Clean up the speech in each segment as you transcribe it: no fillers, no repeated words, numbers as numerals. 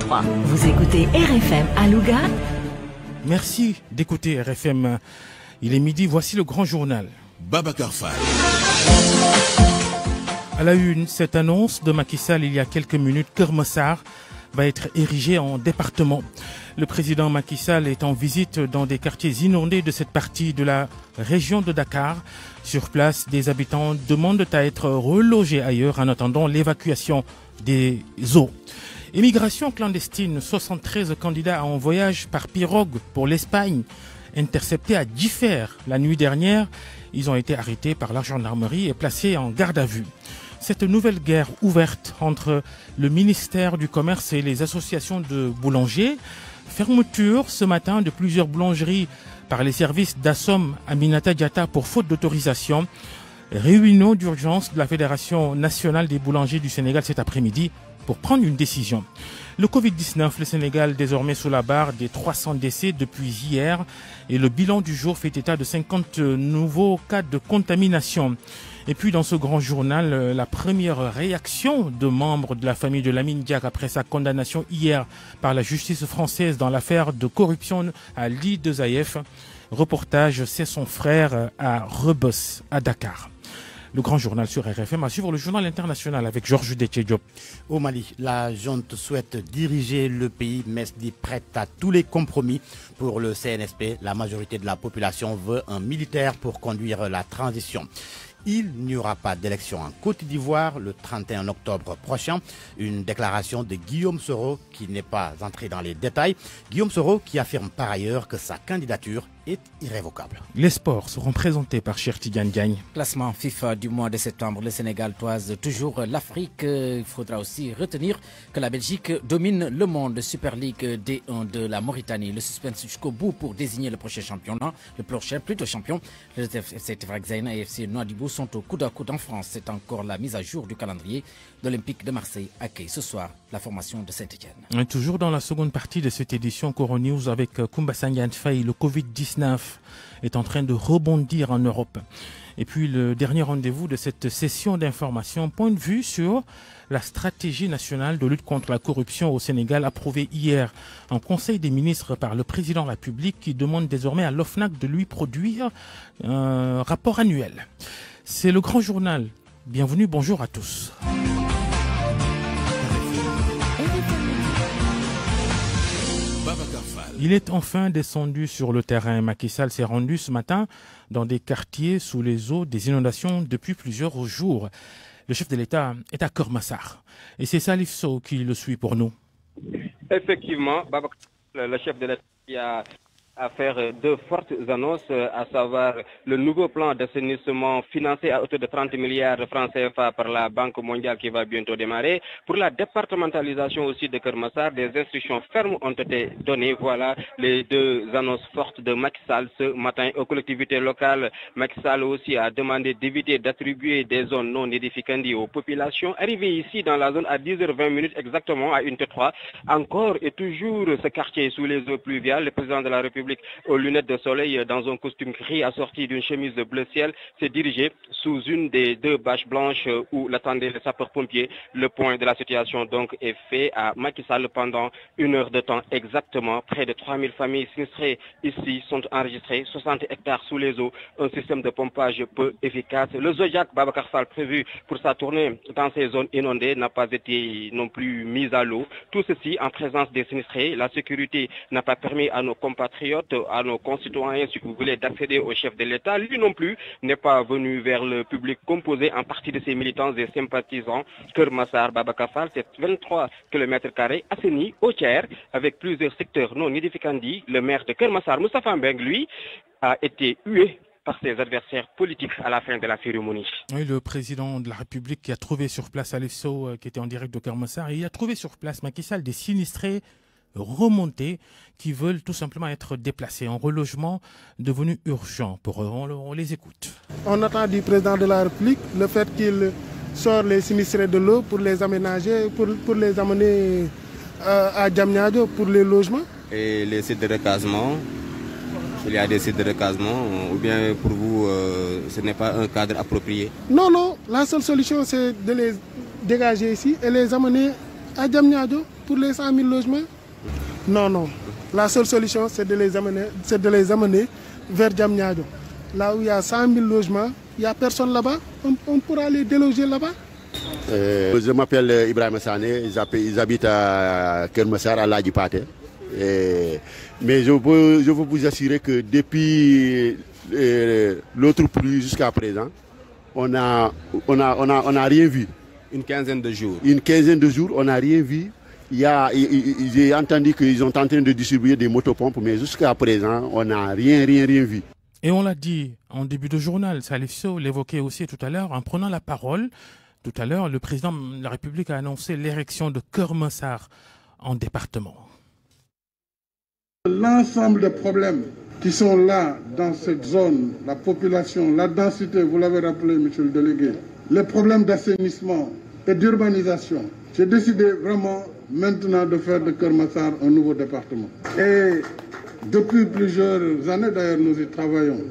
103. Vous écoutez RFM à Louga. Merci d'écouter RFM. Il est midi, voici le grand journal. Babacar Fall. À la une, cette annonce de Macky Sall il y a quelques minutes, Keur Massar va être érigé en département. Le président Macky Sall est en visite dans des quartiers inondés de cette partie de la région de Dakar. Sur place, des habitants demandent à être relogés ailleurs en attendant l'évacuation des eaux. Immigration clandestine, 73 candidats en voyage par pirogue pour l'Espagne, interceptés à Differ la nuit dernière. Ils ont été arrêtés par la gendarmerie et placés en garde à vue. Cette nouvelle guerre ouverte entre le ministère du Commerce et les associations de boulangers. Fermeture ce matin de plusieurs boulangeries par les services d'Assom Aminata Diatta pour faute d'autorisation. Réunion d'urgence de la Fédération nationale des boulangers du Sénégal cet après-midi pour prendre une décision. Le Covid-19, le Sénégal désormais sous la barre des 300 décès depuis hier et le bilan du jour fait état de 50 nouveaux cas de contamination. Et puis dans ce grand journal, la première réaction de membres de la famille de Lamine Diack après sa condamnation hier par la justice française dans l'affaire de corruption à l'I2AF. Reportage, c'est son frère à Rebeuss, à Dakar. Le grand journal sur RFM, à suivre le journal international avec Georges Déthié-Diop. Au Mali, la junte souhaite diriger le pays, mais se dit prête à tous les compromis. Pour le CNSP, la majorité de la population veut un militaire pour conduire la transition. Il n'y aura pas d'élection en Côte d'Ivoire le 31 octobre prochain. Une déclaration de Guillaume Soro qui n'est pas entré dans les détails. Guillaume Soro qui affirme par ailleurs que sa candidature est irrévocable. Les sports seront présentés par Cheikh Tidiane Diagne. Classement FIFA du mois de septembre, le Sénégal toise toujours l'Afrique. Il faudra aussi retenir que la Belgique domine le monde. Super League D1 de la Mauritanie. Le suspense jusqu'au bout pour désigner le prochain championnat. Le prochain plutôt champion. Le FC Tefraxaina et FC Nouadhibou sont au coude à coude en France. C'est encore la mise à jour du calendrier. L'Olympique de Marseille accueille ce soir la formation de Saint-Etienne. Toujours dans la seconde partie de cette édition Coro News avec Koumba Sandiane Faye, le Covid-19 est en train de rebondir en Europe. Et puis le dernier rendez-vous de cette session d'information, point de vue sur la stratégie nationale de lutte contre la corruption au Sénégal approuvée hier en Conseil des ministres par le président de la République qui demande désormais à l'OFNAC de lui produire un rapport annuel. C'est le grand journal. Bienvenue, bonjour à tous. Il est enfin descendu sur le terrain. Macky Sall s'est rendu ce matin dans des quartiers sous les eaux des inondations depuis plusieurs jours. Le chef de l'État est à Keur Massar. Et c'est Salif Sow qui le suit pour nous. Effectivement, le chef de l'État a faire deux fortes annonces, à savoir le nouveau plan d'assainissement financé à hauteur de 30 milliards de francs CFA par la Banque mondiale qui va bientôt démarrer. Pour la départementalisation aussi de Keur Massar, des instructions fermes ont été données. Voilà les deux annonces fortes de Macky Sall ce matin aux collectivités locales. Macky Sall aussi a demandé d'éviter d'attribuer des zones non édificantes aux populations. Arrivé ici dans la zone à 10h20 exactement à Unité 3, encore et toujours ce quartier sous les eaux pluviales, le président de la République aux lunettes de soleil dans un costume gris assorti d'une chemise de bleu ciel s'est dirigé sous une des deux bâches blanches où l'attendaient les sapeurs-pompiers. Le point de la situation donc est fait à Macky Sall pendant 1 heure de temps exactement. Près de 3000 familles sinistrées ici sont enregistrées, 60 hectares sous les eaux, un système de pompage peu efficace. Le Zodiac Babacar Fall prévu pour sa tournée dans ces zones inondées n'a pas été non plus mis à l'eau. Tout ceci en présence des sinistrés. La sécurité n'a pas permis à nos compatriotes, à nos concitoyens, si vous voulez, d'accéder au chef de l'État. Lui non plus n'est pas venu vers le public composé en partie de ses militants et sympathisants. Keur Massar, Babacar Fall, c'est 23 km² assainis au tiers avec plusieurs secteurs non édificandis. Le maire de Keur Massar, Moustapha Mbeng, lui, a été hué par ses adversaires politiques à la fin de la cérémonie. Oui, le président de la République qui a trouvé sur place Salif Sow, qui était en direct de Keur Massar, et il a trouvé sur place Macky Sall des sinistrés remontés qui veulent tout simplement être déplacés en relogement devenu urgent. Pour eux, on les écoute. On attend du président de la République le fait qu'il sort les sinistrés de l'eau pour les aménager, pour les amener à Diamniadio pour les logements. Et les sites de recasement, il y a des sites de recasement, ou bien pour vous, ce n'est pas un cadre approprié? Non, la seule solution c'est de les dégager ici et les amener à Diamniadio. pour les 100 000 logements? Non, non. La seule solution, c'est de les amener vers Diamniadio. Là où il y a 100 000 logements, il n'y a personne là-bas. On pourra les déloger là-bas. Je m'appelle Ibrahim Sané, ils habitent à Kermassar, à Ladjipate. Mais je veux vous assurer que depuis l'autre pluie jusqu'à présent, on n'a rien vu. Une quinzaine de jours. Une quinzaine de jours, on n'a rien vu. J'ai entendu qu'ils sont en train de distribuer des motopompes, mais jusqu'à présent, on n'a rien vu. Et on l'a dit en début de journal, Salif Sow l'évoquait aussi tout à l'heure en prenant la parole. Tout à l'heure, le président de la République a annoncé l'érection de Keur-Massar en département. L'ensemble des problèmes qui sont là dans cette zone, la population, la densité, vous l'avez rappelé, monsieur le délégué, les problèmes d'assainissement et d'urbanisation, j'ai décidé vraiment maintenant de faire de Keur-Massar un nouveau département. Et depuis plusieurs années, d'ailleurs, nous y travaillons.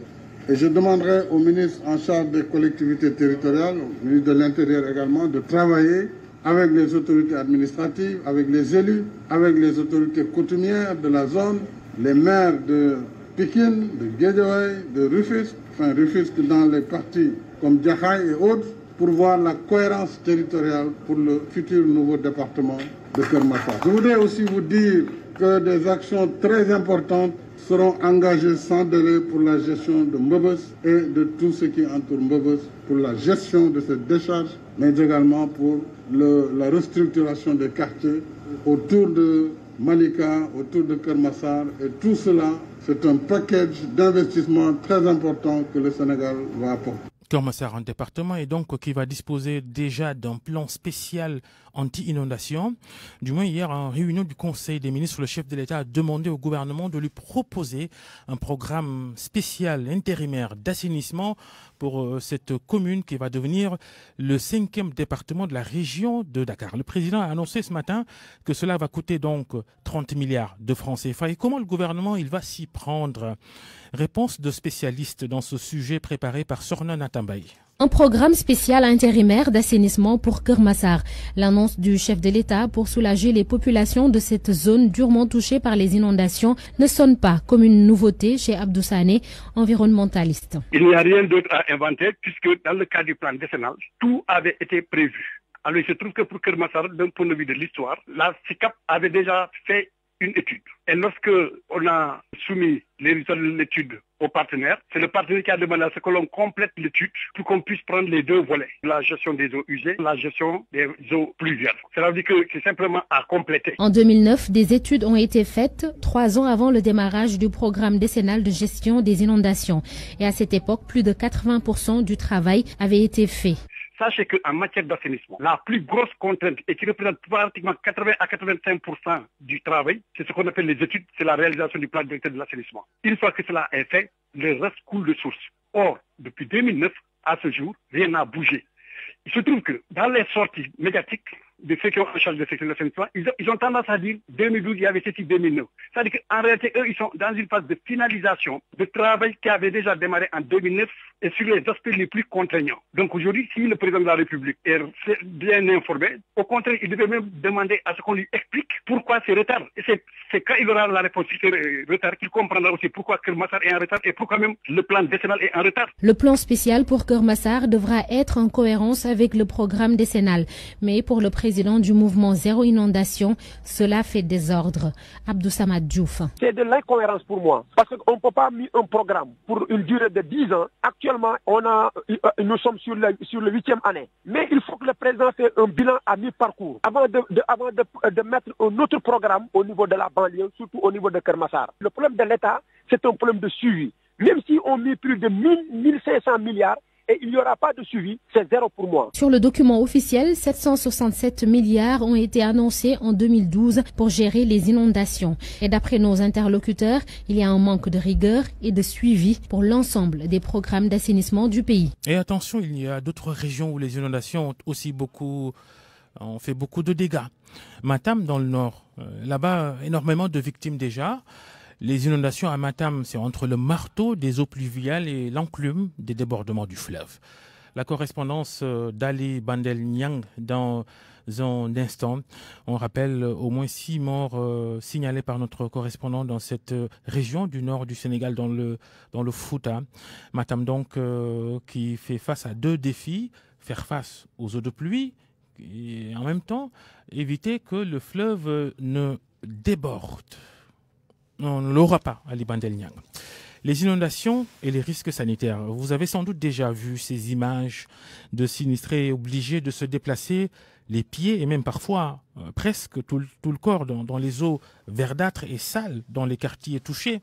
Et je demanderai au ministre en charge des collectivités territoriales, au ministre de l'Intérieur également, de travailler avec les autorités administratives, avec les élus, avec les autorités coutumières de la zone, les maires de Pikine, de Guédiawaye, de Rufisque dans les parties comme Diakhaï et autres, pour voir la cohérence territoriale pour le futur nouveau département de Keur-Massar. Je voudrais aussi vous dire que des actions très importantes seront engagées sans délai pour la gestion de Mbebes et de tout ce qui entoure Mbebes, pour la gestion de cette décharge, mais également pour la restructuration des quartiers autour de Malika, autour de Keur-Massar. Et tout cela, c'est un package d'investissement très important que le Sénégal va apporter. Keur-Massar, un département, et donc qui va disposer déjà d'un plan spécial anti-inondation. Du moins, hier, en réunion du Conseil des ministres, le chef de l'État a demandé au gouvernement de lui proposer un programme spécial intérimaire d'assainissement pour cette commune qui va devenir le 5e département de la région de Dakar. Le président a annoncé ce matin que cela va coûter donc 30 milliards de francs CFA. Et comment le gouvernement il va s'y prendre? Réponse de spécialistes dans ce sujet préparé par Sorna Natambaye. Un programme spécial intérimaire d'assainissement pour Keur-Massar. L'annonce du chef de l'État pour soulager les populations de cette zone durement touchée par les inondations ne sonne pas comme une nouveauté chez Abdou Sané, environnementaliste. Il n'y a rien d'autre à inventer puisque dans le cadre du plan décennal, tout avait été prévu. Alors il se trouve que pour Keur-Massar, d'un point de vue de l'histoire, la SICAP avait déjà fait une étude. Et lorsque on a soumis les résultats de l'étude aux partenaires, c'est le partenaire qui a demandé à ce que l'on complète l'étude pour qu'on puisse prendre les deux volets. La gestion des eaux usées, la gestion des eaux pluviales. Cela veut dire que c'est simplement à compléter. En 2009, des études ont été faites 3 ans avant le démarrage du programme décennal de gestion des inondations. Et à cette époque, plus de 80% du travail avait été fait. Sachez qu'en matière d'assainissement, la plus grosse contrainte et qui représente pratiquement 80 à 85% du travail, c'est ce qu'on appelle les études, c'est la réalisation du plan directeur de l'assainissement. Une fois que cela est fait, le reste coule de source. Or, depuis 2009 à ce jour, rien n'a bougé. Il se trouve que dans les sorties médiatiques de ceux qui ont en charge de secteur de l'assainissement, ils ont tendance à dire 2012, il y avait ceci, 2009. C'est-à-dire qu'en réalité, eux, ils sont dans une phase de finalisation de travail qui avait déjà démarré en 2009 et sur les aspects les plus contraignants. Donc aujourd'hui, si le président de la République est bien informé, au contraire, il devait même demander à ce qu'on lui explique pourquoi ces retards. Et c'est quand il aura la réponse sur ces retards qu'il comprendra aussi pourquoi Keur-Massar est en retard et pourquoi même le plan décennal est en retard. Le plan spécial pour Keur-Massar devra être en cohérence avec le programme décennal. Mais pour le président du mouvement Zéro Inondation, cela fait désordre. Abdou Samad Diouf. C'est de l'incohérence pour moi. Parce qu'on ne peut pas mettre un programme pour une durée de 10 ans. Actuellement, nous sommes sur le 8e année. Mais il faut que le président fasse un bilan à mi-parcours avant de mettre un autre programme au niveau de la banlieue, surtout au niveau de Keur-Massar. Le problème de l'État, c'est un problème de suivi. Même si on met plus de 1500 milliards, et il n'y aura pas de suivi, c'est zéro pour moi. Sur le document officiel, 767 milliards ont été annoncés en 2012 pour gérer les inondations. Et d'après nos interlocuteurs, il y a un manque de rigueur et de suivi pour l'ensemble des programmes d'assainissement du pays. Et attention, il y a d'autres régions où les inondations ont fait beaucoup de dégâts. Matam dans le nord, là-bas, énormément de victimes déjà. Les inondations à Matam, c'est entre le marteau des eaux pluviales et l'enclume des débordements du fleuve. La correspondance d'Ali Bandel Niang dans un instant. On rappelle au moins 6 morts signalés par notre correspondant dans cette région du nord du Sénégal, dans le Fouta. Matam donc qui fait face à 2 défis, faire face aux eaux de pluie et en même temps éviter que le fleuve ne déborde. On ne l'aura pas, Ali Bandel Niang. Les inondations et les risques sanitaires. Vous avez sans doute déjà vu ces images de sinistrés obligés de se déplacer les pieds et même parfois presque tout le corps dans les eaux verdâtres et sales dans les quartiers touchés.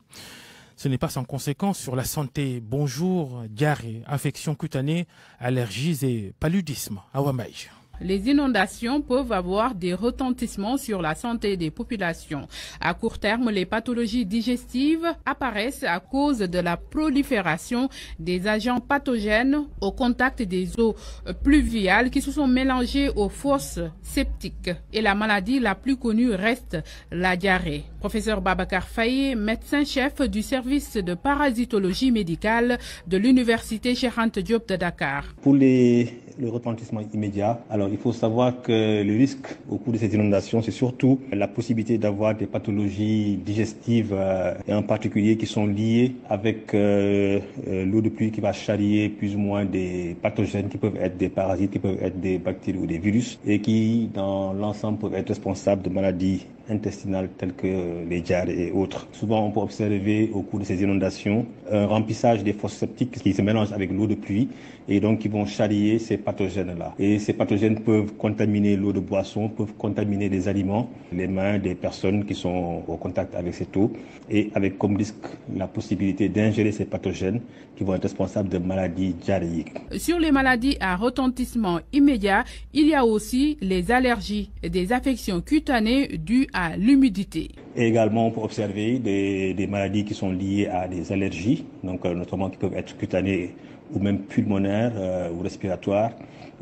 Ce n'est pas sans conséquence sur la santé. Bonjour, diarrhée, affections cutanées, allergies et paludisme. Awambaï. Les inondations peuvent avoir des retentissements sur la santé des populations. À court terme, les pathologies digestives apparaissent à cause de la prolifération des agents pathogènes au contact des eaux pluviales qui se sont mélangées aux fosses septiques. Et la maladie la plus connue reste la diarrhée. Professeur Babacar Faye, médecin-chef du service de parasitologie médicale de l'université Cheikh Anta Diop de Dakar. Pour le retentissement immédiat, alors il faut savoir que le risque au cours de ces inondations, c'est surtout la possibilité d'avoir des pathologies digestives et en particulier qui sont liées avec l'eau de pluie qui va charrier plus ou moins des pathogènes qui peuvent être des parasites, qui peuvent être des bactéries ou des virus et qui dans l'ensemble peuvent être responsables de maladies intestinales telles que les diarrhées et autres. Souvent on peut observer au cours de ces inondations un remplissage des fosses septiques qui se mélangent avec l'eau de pluie et donc qui vont charrier ces pathogènes-là. Et ces pathogènes peuvent contaminer l'eau de boisson, peuvent contaminer les aliments, les mains des personnes qui sont au contact avec cette eau et avec comme risque la possibilité d'ingérer ces pathogènes qui vont être responsables de maladies diarrhéiques. Sur les maladies à retentissement immédiat, il y a aussi les allergies et des affections cutanées dues à l'humidité. Et également, on peut observer des maladies qui sont liées à des allergies, donc notamment qui peuvent être cutanées ou même pulmonaires ou respiratoires.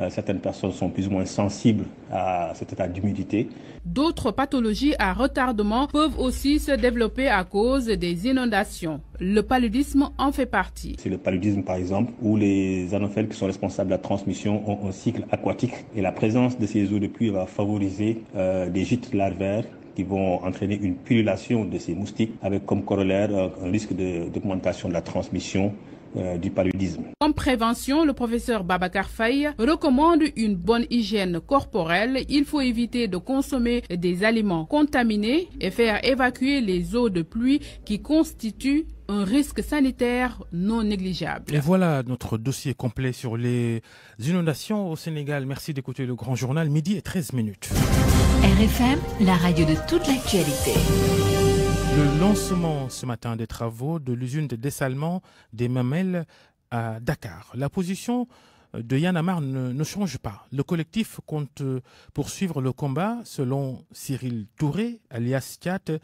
Certaines personnes sont plus ou moins sensibles à cet état d'humidité. D'autres pathologies à retardement peuvent aussi se développer à cause des inondations. Le paludisme en fait partie. C'est le paludisme par exemple, où les anophèles qui sont responsables de la transmission ont un cycle aquatique et la présence de ces eaux de pluie va favoriser des gîtes larvaires qui vont entraîner une pullulation de ces moustiques avec comme corollaire un risque d'augmentation de la transmission du paludisme. Comme prévention, le professeur Babacar Faye recommande une bonne hygiène corporelle. Il faut éviter de consommer des aliments contaminés et faire évacuer les eaux de pluie qui constituent un risque sanitaire non négligeable. Et voilà notre dossier complet sur les inondations au Sénégal. Merci d'écouter le Grand Journal, 12h13. RFM, la radio de toute l'actualité. Le lancement ce matin des travaux de l'usine de dessalement des mamelles à Dakar. La position de Y'en a marre ne change pas. Le collectif compte poursuivre le combat selon Cyril Touré, alias Tiat.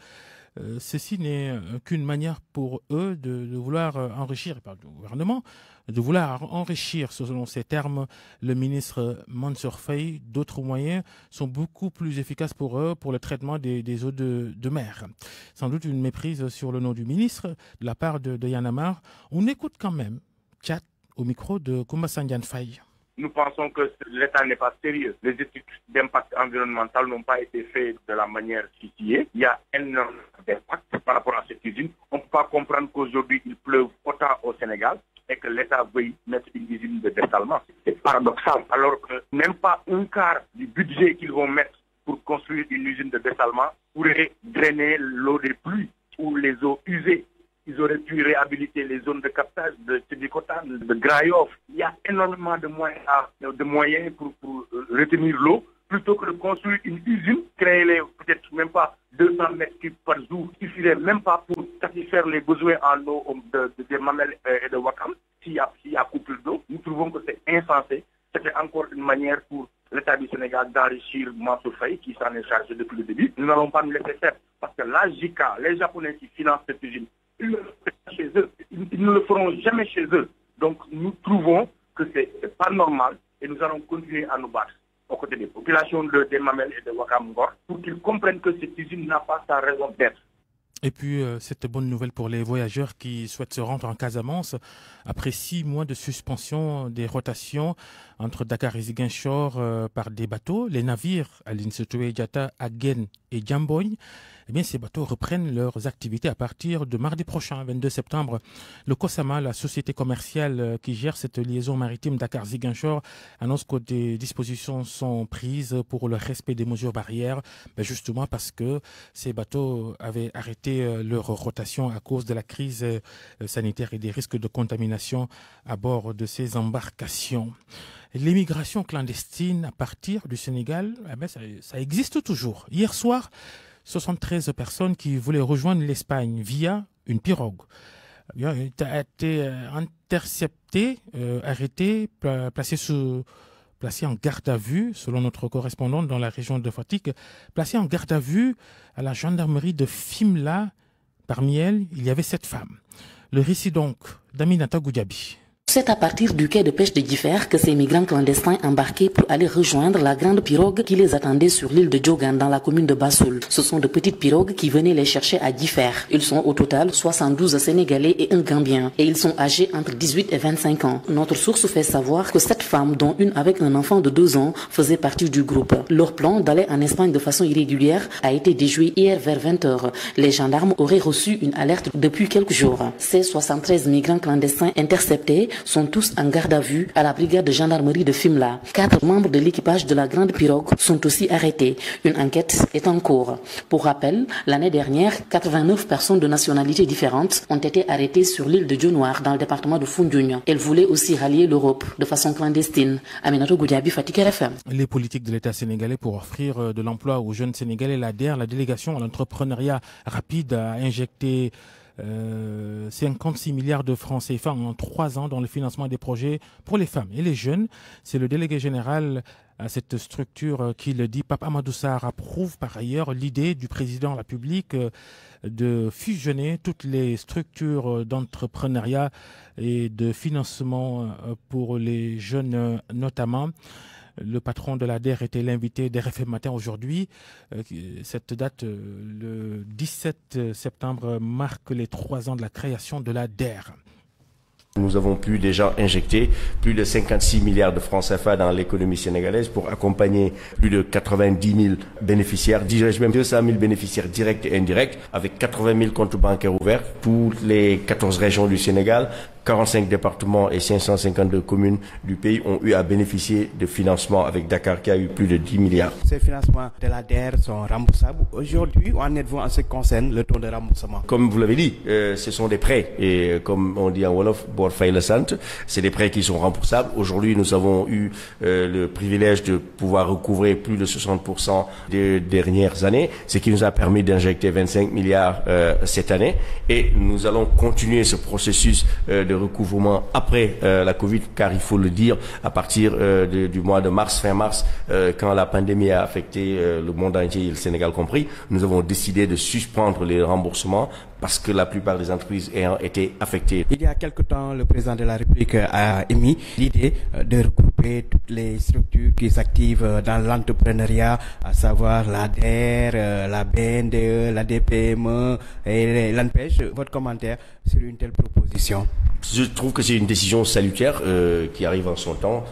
Ceci n'est qu'une manière pour eux de vouloir enrichir, par le gouvernement, de vouloir enrichir, selon ces termes, le ministre Mansour Faye. D'autres moyens sont beaucoup plus efficaces pour eux, pour le traitement des eaux de mer. Sans doute une méprise sur le nom du ministre de la part de Y'en a marre. On écoute quand même Tchat au micro de Koumba Sandiane Faye. Nous pensons que l'État n'est pas sérieux. Les études d'impact environnemental n'ont pas été faites de la manière qui est. Il y a énormément d'impact par rapport à cette usine. On ne peut pas comprendre qu'aujourd'hui il pleuve autant au Sénégal et que l'État veuille mettre une usine de dessalement. C'est paradoxal. Alors que même pas un quart du budget qu'ils vont mettre pour construire une usine de dessalement pourrait drainer l'eau des pluies ou les eaux usées. Ils auraient pu réhabiliter les zones de captage de Tébikotane, de Grayoff. Il y a énormément de moyens pour retenir l'eau, plutôt que de construire une usine, créer peut-être même pas 200 mètres cubes par jour, il suffirait même pas pour satisfaire les besoins en eau des Mamelles et de Wakam, s'il y a couple d'eau. Nous trouvons que c'est insensé. C'était encore une manière pour l'État du Sénégal d'enrichir Mansour Faye, qui s'en est chargé depuis le début. Nous n'allons pas nous laisser faire, parce que la JICA, les Japonais qui financent cette usine, ils ne le feront pas chez eux. Ils ne le feront jamais chez eux. Donc nous trouvons que c'est pas normal et nous allons continuer à nous battre aux côtés des populations des Mamelles et de Wakam Ngor pour qu'ils comprennent que cette usine n'a pas sa raison d'être. Et puis, cette bonne nouvelle pour les voyageurs qui souhaitent se rendre en Casamance. Après 6 mois de suspension des rotations entre Dakar et Ziguinchor par des bateaux, les navires Aline Sitoé Diatta, Agen et Djamboy, eh bien, ces bateaux reprennent leurs activités à partir de mardi prochain, 22 septembre. Le COSAMA, la société commerciale qui gère cette liaison maritime Dakar-Ziguinchor, annonce que des dispositions sont prises pour le respect des mesures barrières, justement parce que ces bateaux avaient arrêté leur rotation à cause de la crise sanitaire et des risques de contamination à bord de ces embarcations. L'immigration clandestine à partir du Sénégal, ça existe toujours. Hier soir, 73 personnes qui voulaient rejoindre l'Espagne via une pirogue ont été interceptées, arrêtées, placées en garde à vue, selon notre correspondante dans la région de Fatick, placées en garde à vue à la gendarmerie de Fimela. Parmi elles, il y avait 7 femmes. Le récit donc d'Aminata Goudiaby. C'est à partir du quai de pêche de Differ que ces migrants clandestins embarqués pour aller rejoindre la grande pirogue qui les attendait sur l'île de Diogan dans la commune de Bassoul. Ce sont de petites pirogues qui venaient les chercher à Differ. Ils sont au total 72 Sénégalais et un Gambien et ils sont âgés entre 18 et 25 ans. Notre source fait savoir que 7 femmes, dont une avec un enfant de 2 ans, faisaient partie du groupe. Leur plan d'aller en Espagne de façon irrégulière a été déjoué hier vers 20h. Les gendarmes auraient reçu une alerte depuis quelques jours. Ces 73 migrants clandestins interceptés sont tous en garde à vue à la brigade de gendarmerie de Fimela. 4 membres de l'équipage de la grande pirogue sont aussi arrêtés. Une enquête est en cours. Pour rappel, l'année dernière, 89 personnes de nationalités différentes ont été arrêtées sur l'île de Dionewar dans le département de Foundiougne. Elles voulaient aussi rallier l'Europe de façon clandestine. Aminato Goudiaby, Fatick RFM. Les politiques de l'État sénégalais pour offrir de l'emploi aux jeunes Sénégalais, l'ADER, la délégation à l'entrepreneuriat rapide, a injecté 56 milliards de francs CFA en 3 ans dans le financement des projets pour les femmes et les jeunes. C'est le délégué général à cette structure qui le dit. Pape Amadou Sarr approuve par ailleurs l'idée du président de la République de fusionner toutes les structures d'entrepreneuriat et de financement pour les jeunes notamment. Le patron de l'ADER était l'invité d'RFM Matin aujourd'hui. Cette date, le 17 septembre, marque les 3 ans de la création de l'ADER. Nous avons pu déjà injecter plus de 56 milliards de francs CFA dans l'économie sénégalaise pour accompagner plus de 90 000 bénéficiaires, dirais-je même 200 000 bénéficiaires directs et indirects, avec 80 000 comptes bancaires ouverts. Toutes les 14 régions du Sénégal, 45 départements et 552 communes du pays ont eu à bénéficier de financements avec Dakar qui a eu plus de 10 milliards. Ces financements de l'ADER sont remboursables. Aujourd'hui, en êtes-vous en ce qui concerne le taux de remboursement? Comme vous l'avez dit, ce sont des prêts et comme on dit en Wolof, c'est des prêts qui sont remboursables. Aujourd'hui, nous avons eu le privilège de pouvoir recouvrer plus de 60% des dernières années, ce qui nous a permis d'injecter 25 milliards cette année et nous allons continuer ce processus de recouvrement après la Covid, car il faut le dire, à partir du mois de mars, fin mars, quand la pandémie a affecté le monde entier, et le Sénégal compris, nous avons décidé de suspendre les remboursements parce que la plupart des entreprises ayant été affectées. Il y a quelque temps, le président de la République a émis l'idée de regrouper toutes les structures qui s'activent dans l'entrepreneuriat, à savoir l'ADER, la BNDE, la DPME et l'ANPEJ. Votre commentaire sur une telle proposition? Je trouve que c'est une décision salutaire qui arrive en son temps,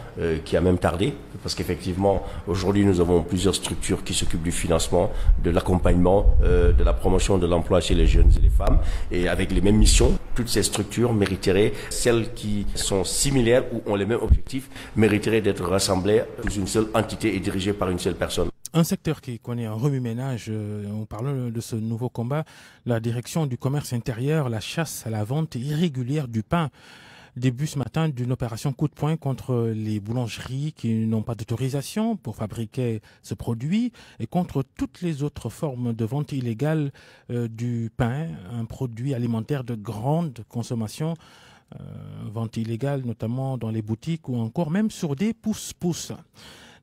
qui a même tardé, parce qu'effectivement, aujourd'hui, nous avons plusieurs structures qui s'occupent du financement, de l'accompagnement, de la promotion de l'emploi chez les jeunes et les femmes, et avec les mêmes missions. Toutes ces structures mériteraient, celles qui sont similaires ou ont les mêmes objectifs, mériteraient d'être rassemblées sous une seule entité et dirigées par une seule personne. Un secteur qui connaît un remue-ménage, on parle de ce nouveau combat, la direction du commerce intérieur, la chasse à la vente irrégulière du pain. Début ce matin d'une opération coup de poing contre les boulangeries qui n'ont pas d'autorisation pour fabriquer ce produit et contre toutes les autres formes de vente illégale du pain, un produit alimentaire de grande consommation, vente illégale notamment dans les boutiques ou encore même sur des pousse-pousse.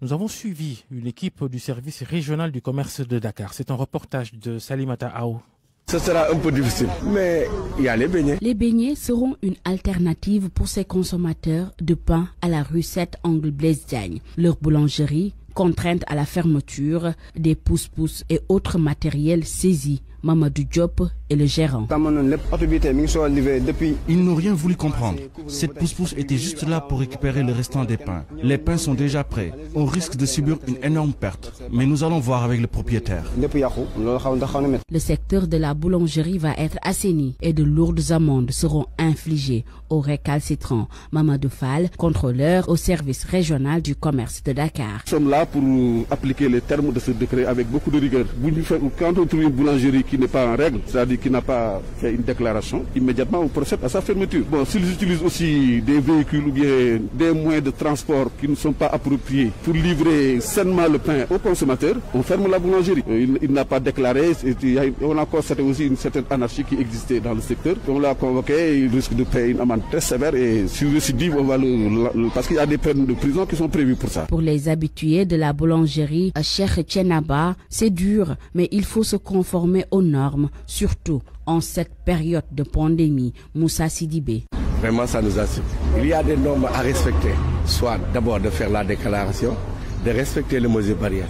Nous avons suivi une équipe du service régional du commerce de Dakar. C'est un reportage de Salimata Aou. Ce sera un peu difficile, mais il y a les beignets. Les beignets seront une alternative pour ces consommateurs de pain à la rue 7 Angle Blaise Diagne. Leur boulangerie, contrainte à la fermeture, des pousse-pousse et autres matériels saisis Mamadou Diop est le gérant. Ils n'ont rien voulu comprendre. Cette pousse-pousse était juste là pour récupérer le restant des pains. Les pains sont déjà prêts. On risque de subir une énorme perte. Mais nous allons voir avec le propriétaire. Le secteur de la boulangerie va être assaini et de lourdes amendes seront infligées aux récalcitrants. Mamadou Fall, contrôleur au service régional du commerce de Dakar. Nous sommes là pour appliquer les termes de ce décret avec beaucoup de rigueur. Quand on trouve une boulangerie qui n'est pas en règle, c'est-à-dire qui n'a pas fait une déclaration, immédiatement on procède à sa fermeture. Bon, s'ils utilisent aussi des véhicules ou bien des moyens de transport qui ne sont pas appropriés pour livrer sainement le pain aux consommateurs, on ferme la boulangerie. Il n'a pas déclaré, on a constaté aussi une certaine anarchie qui existait dans le secteur. On l'a convoqué, il risque de payer une amende très sévère et sur récidive, on va parce qu'il y a des peines de prison qui sont prévues pour ça. Pour les habitués de la boulangerie Cheikh Tchenaba, c'est dur, mais il faut se conformer aux normes, surtout en cette période de pandémie. Moussa Sidibé. Vraiment, ça nous assure. Il y a des normes à respecter, soit d'abord de faire la déclaration, de respecter les mesures barrières.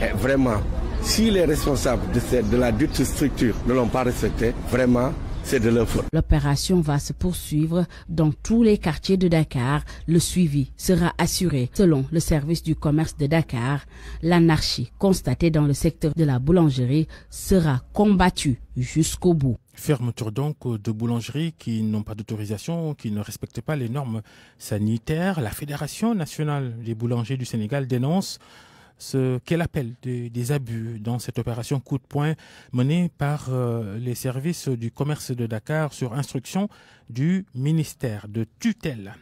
Et vraiment, si les responsables de la dite structure ne l'ont pas respecté, vraiment, c'est de leur faute. L'opération va se poursuivre dans tous les quartiers de Dakar. Le suivi sera assuré. Selon le service du commerce de Dakar, l'anarchie constatée dans le secteur de la boulangerie sera combattue jusqu'au bout. Fermeture donc de boulangeries qui n'ont pas d'autorisation, qui ne respectent pas les normes sanitaires. La Fédération nationale des boulangers du Sénégal dénonce ce qu'elle appelle des abus dans cette opération coup de poing menée par les services du commerce de Dakar sur instruction du ministère de tutelle.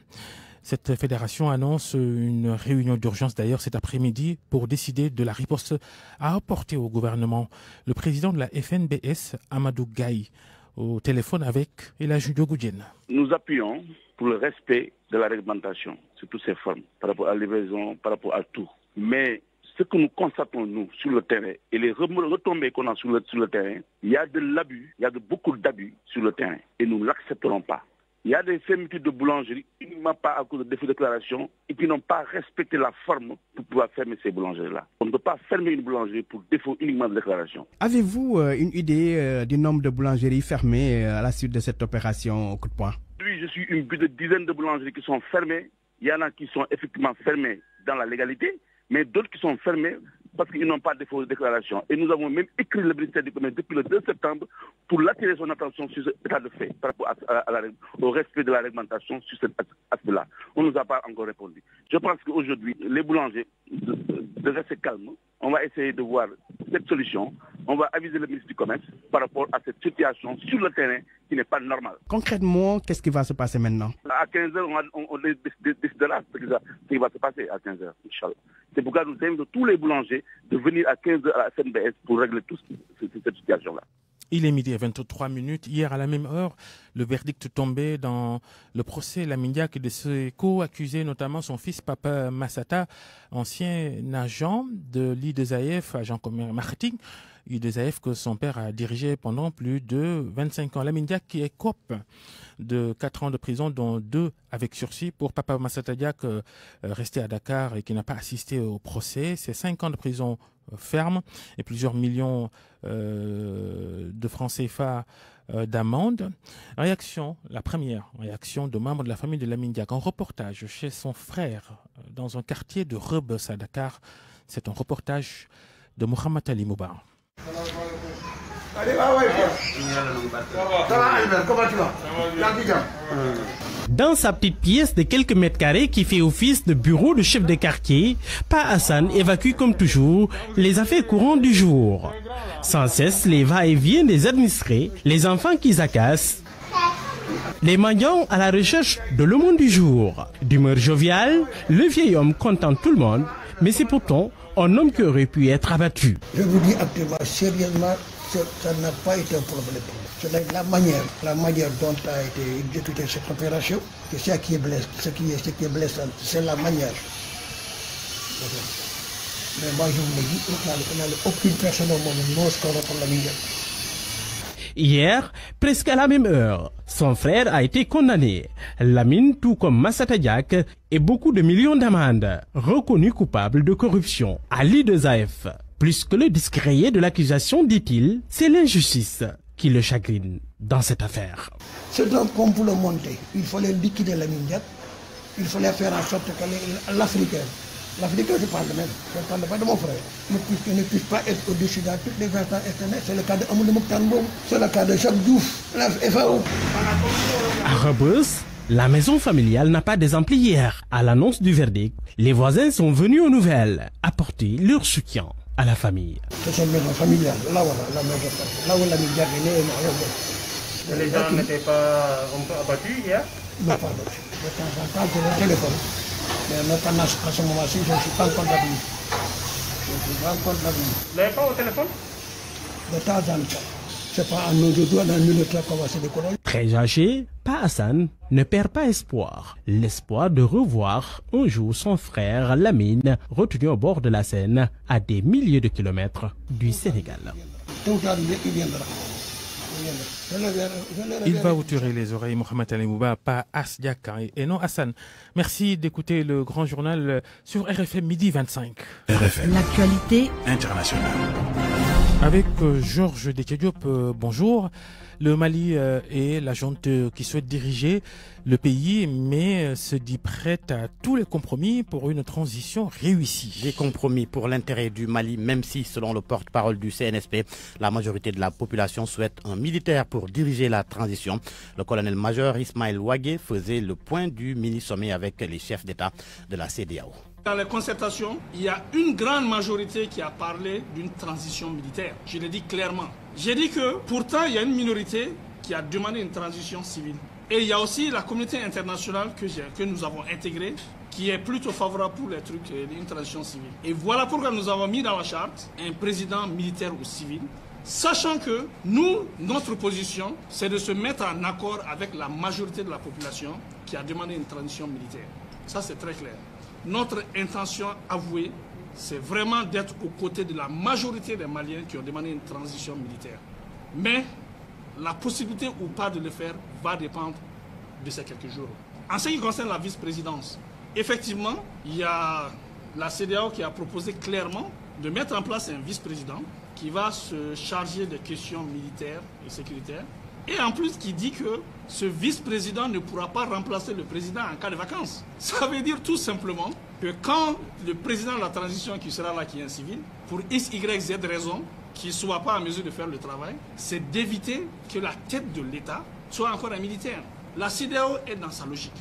Cette fédération annonce une réunion d'urgence d'ailleurs cet après-midi pour décider de la riposte à apporter au gouvernement. Le président de la FNBS, Amadou Gaye, au téléphone avec Elhadji Diogoudiène. Nous appuyons pour le respect de la réglementation sous toutes ses formes, par rapport à la livraison, par rapport à tout. Mais ce que nous constatons, nous, sur le terrain, et les retombées qu'on a sur le terrain, il y a de l'abus, il y a beaucoup d'abus sur le terrain, et nous ne l'accepterons pas. Il y a des fermetures de boulangeries, uniquement pas à cause de défauts de déclaration, et qui n'ont pas respecté la forme pour pouvoir fermer ces boulangeries-là. On ne peut pas fermer une boulangerie pour défaut uniquement de déclaration. Avez-vous une idée du nombre de boulangeries fermées à la suite de cette opération au coup de poing? Oui, je suis une dizaine de boulangeries qui sont fermées. Il y en a qui sont effectivement fermées dans la légalité, mais d'autres qui sont fermés parce qu'ils n'ont pas de défaut de déclaration. Et nous avons même écrit le ministère du Commerce depuis le 2 septembre pour attirer son attention sur cet état de fait par rapport au respect de la réglementation sur cet aspect-là. On ne nous a pas encore répondu. Je pense qu'aujourd'hui, les boulangers devraient rester calmes. On va essayer de voir cette solution. On va aviser le ministre du Commerce par rapport à cette situation sur le terrain qui n'est pas normale. Concrètement, qu'est-ce qui va se passer maintenant? À 15h, on décidera ce qui va se passer à 15h, Inch'Allah. C'est pourquoi nous invitons tous les boulangers de venir à 15h à la FNBS pour régler cette situation-là. Il est midi et 23 minutes. Hier, à la même heure, le verdict tombait dans le procès Lamine Diack de ses co-accusés, notamment son fils Papa Massata, ancien agent de l'I2AF, agent marketing, I2AF que son père a dirigé pendant plus de 25 ans. Lamine Diack qui est cope de 4 ans de prison, dont 2 avec sursis pour Papa Massata Diack resté à Dakar et qui n'a pas assisté au procès. C'est 5 ans de prison ferme et plusieurs millions de francs CFA d'amende. La première réaction de membres de la famille de Lamine Diack, en reportage chez son frère dans un quartier de Rebeuss à Dakar. C'est un reportage de Mohamed Ali Mouba. Dans sa petite pièce de quelques mètres carrés qui fait office de bureau de chef de quartier, Pa Hassan évacue comme toujours les affaires courantes du jour. Sans cesse les va-et-vient des administrés, les enfants qui s'acassent, les mendiants à la recherche de le monde du jour. D'humeur joviale, le vieil homme contente tout le monde, mais c'est pourtant un homme qui aurait pu être abattu. Je vous dis actuellement, sérieusement, ça n'a pas été un problème. C'est la manière dont a été exécutée cette opération, que ce qui est blessant, c'est la manière. Mais moi je vous le dis, on n'a aucune personne au monde non scolaire pour la manière. Hier, presque à la même heure, son frère a été condamné. Lamine, tout comme Massata Diack, et beaucoup de millions d'amendes, reconnu coupable de corruption à l'I2AF. Plus que le disque rayé de l'accusation, dit-il, c'est l'injustice qui le chagrine dans cette affaire. C'est donc comme pour le monter, il fallait liquider la mine, il fallait faire en sorte que l'Africain, je parle même, je ne parle pas de mon frère, ne puisse pas être au-dessus dans toutes les instances externes. C'est le cas de Amadou Mokhtar, c'est le cas de Jacques Diouf, la FAO. À Rebeuss, la maison familiale n'a pas désempli hier. À l'annonce du verdict, les voisins sont venus aux nouvelles apporter leur soutien à la famille. C'est une maison familiale, là où la maison familiale, là où la médias est née. Les gens n'étaient pas un peu abattus hier? Non, pas abattus. De temps en temps, j'ai le téléphone. Mais notamment à ce moment-ci, je ne suis pas en contact. Vous n'avez pas au téléphone? De temps en temps. C'est pas un aujourd'hui, dans un minute qu'on va se décoller. Très âgé, Pa Hassan ne perd pas espoir. L'espoir de revoir un jour son frère Lamine, retenu au bord de la Seine, à des milliers de kilomètres du Sénégal. Il va vous tirer les oreilles, Mohamed Ali Mouba, pas Asdiak et non Hassan. Merci d'écouter le grand journal sur RFM midi 25. RFM. L'actualité internationale. Avec Georges Détié-Diop, bonjour. Le Mali est la junte qui souhaite diriger le pays, mais se dit prête à tous les compromis pour une transition réussie. Des compromis pour l'intérêt du Mali, même si, selon le porte-parole du CNSP, la majorité de la population souhaite un militaire pour diriger la transition. Le colonel-major Ismaël Ouagé faisait le point du mini-sommet avec les chefs d'État de la CEDEAO. Dans les concertations, il y a une grande majorité qui a parlé d'une transition militaire. Je le dis clairement. J'ai dit que pourtant, il y a une minorité qui a demandé une transition civile. Et il y a aussi la communauté internationale que nous avons intégrée, qui est plutôt favorable pour les trucs d'une transition civile. Et voilà pourquoi nous avons mis dans la charte un président militaire ou civil, sachant que nous, notre position, c'est de se mettre en accord avec la majorité de la population qui a demandé une transition militaire. Ça, c'est très clair. Notre intention avouée, c'est vraiment d'être aux côtés de la majorité des Maliens qui ont demandé une transition militaire. Mais la possibilité ou pas de le faire va dépendre de ces quelques jours. En ce qui concerne la vice-présidence, effectivement, il y a la CEDEAO qui a proposé clairement de mettre en place un vice-président qui va se charger des questions militaires et sécuritaires. Et en plus, qui dit que ce vice-président ne pourra pas remplacer le président en cas de vacances. Ça veut dire tout simplement que quand le président de la transition qui sera là, qui est un civil, pour X, Y, Z raison, qu'il ne soit pas en mesure de faire le travail, c'est d'éviter que la tête de l'État soit encore un militaire. La CEDEAO est dans sa logique.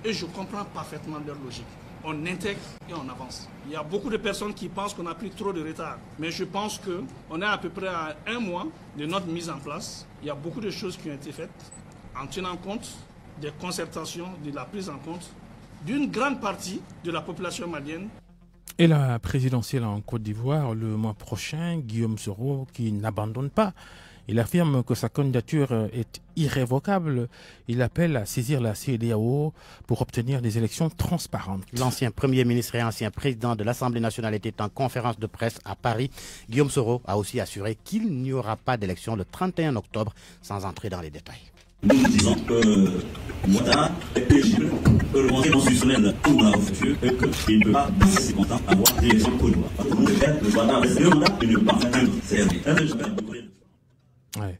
Et je comprends parfaitement leur logique. On intègre et on avance. Il y a beaucoup de personnes qui pensent qu'on a pris trop de retard. Mais je pense qu'on est à peu près à 1 mois de notre mise en place. Il y a beaucoup de choses qui ont été faites en tenant compte des concertations, de la prise en compte d'une grande partie de la population malienne. Et la présidentielle en Côte d'Ivoire, le mois prochain, Guillaume Soro, qui n'abandonne pas, il affirme que sa candidature est irrévocable. Il appelle à saisir la CEDEAO pour obtenir des élections transparentes. L'ancien Premier ministre et ancien président de l'Assemblée nationale était en conférence de presse à Paris. Guillaume Soro a aussi assuré qu'il n'y aura pas d'élection le 31 octobre, sans entrer dans les détails. Nous disons que Ouattara est éligible, que le Conseil constitutionnel pour la future et qu'il ne peut pas, si c'est content, avoir des élections au Côte d'Ivoire. Parce que nous, le fait, le Ouattara reste 2 mandats et ne peut pas servir. Ouais.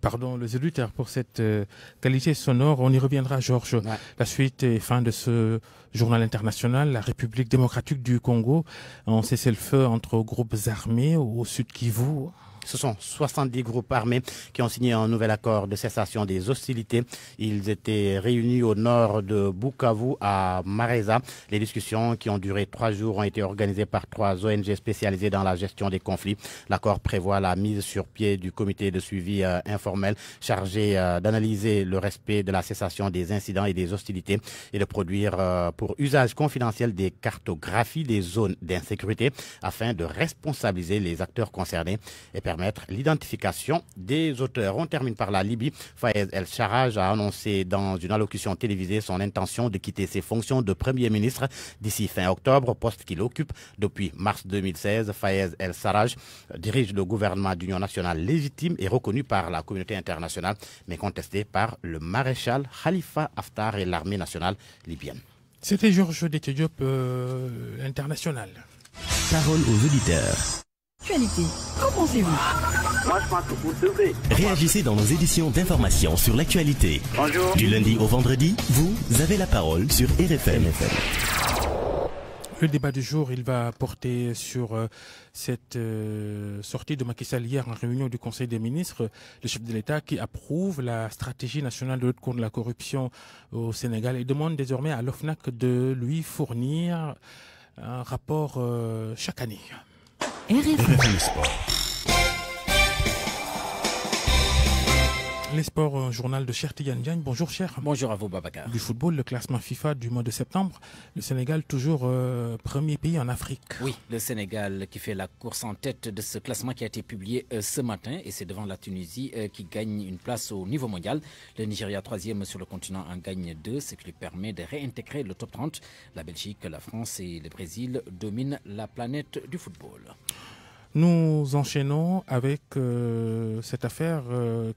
Pardon, les auditeurs, pour cette qualité sonore. On y reviendra, Georges. Ouais. La suite et fin de ce journal international. La République démocratique du Congo, en cessez-le-feu entre groupes armés au sud Kivu. Ce sont 70 groupes armés qui ont signé un nouvel accord de cessation des hostilités. Ils étaient réunis au nord de Bukavu à Mareza. Les discussions qui ont duré 3 jours ont été organisées par 3 ONG spécialisées dans la gestion des conflits. L'accord prévoit la mise sur pied du comité de suivi informel chargé d'analyser le respect de la cessation des incidents et des hostilités et de produire pour usage confidentiel des cartographies des zones d'insécurité afin de responsabiliser les acteurs concernés et permettre l'identification des auteurs. On termine par la Libye. Fayez El-Sarraj a annoncé dans une allocution télévisée son intention de quitter ses fonctions de Premier ministre d'ici fin octobre, poste qu'il occupe depuis mars 2016. Fayez El-Sarraj dirige le gouvernement d'union nationale légitime et reconnu par la communauté internationale, mais contesté par le maréchal Khalifa Haftar et l'armée nationale libyenne. C'était Georges Détié-Diop, international. Parole aux auditeurs. Actualité, qu'en pensez-vous? Moi, je pense que vous devez. Réagissez dans nos éditions d'information sur l'actualité. Bonjour. Du lundi au vendredi, vous avez la parole sur RFM. Le débat du jour, il va porter sur cette sortie de Macky Sall hier en réunion du Conseil des ministres, le chef de l'État qui approuve la stratégie nationale de lutte contre la corruption au Sénégal et demande désormais à l'OFNAC de lui fournir un rapport chaque année. RFM Sport. Les sports, un journal de Cher Tidiane Diagne. Bonjour Cher. Bonjour à vous Babacar. Du football, le classement FIFA du mois de septembre. Le Sénégal toujours premier pays en Afrique. Oui, le Sénégal qui fait la course en tête de ce classement qui a été publié ce matin. Et c'est devant la Tunisie qui gagne une place au niveau mondial. Le Nigeria, troisième sur le continent, en gagne 2, ce qui lui permet de réintégrer le top 30. La Belgique, la France et le Brésil dominent la planète du football. Nous enchaînons avec cette affaire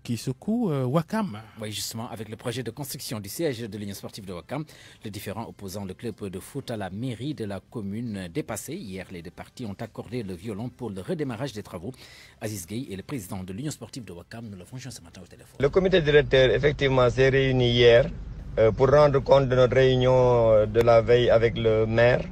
qui secoue Ouakam. Oui, justement, avec le projet de construction du siège de l'Union sportive de Ouakam, les différents opposants le club de foot à la mairie de la commune dépassés. Hier, les deux parties ont accordé le violon pour le redémarrage des travaux. Aziz Gueye est le président de l'Union sportive de Ouakam. Nous l'avons joint ce matin au téléphone. Le comité directeur, effectivement, s'est réuni hier pour rendre compte de notre réunion de la veille avec le maire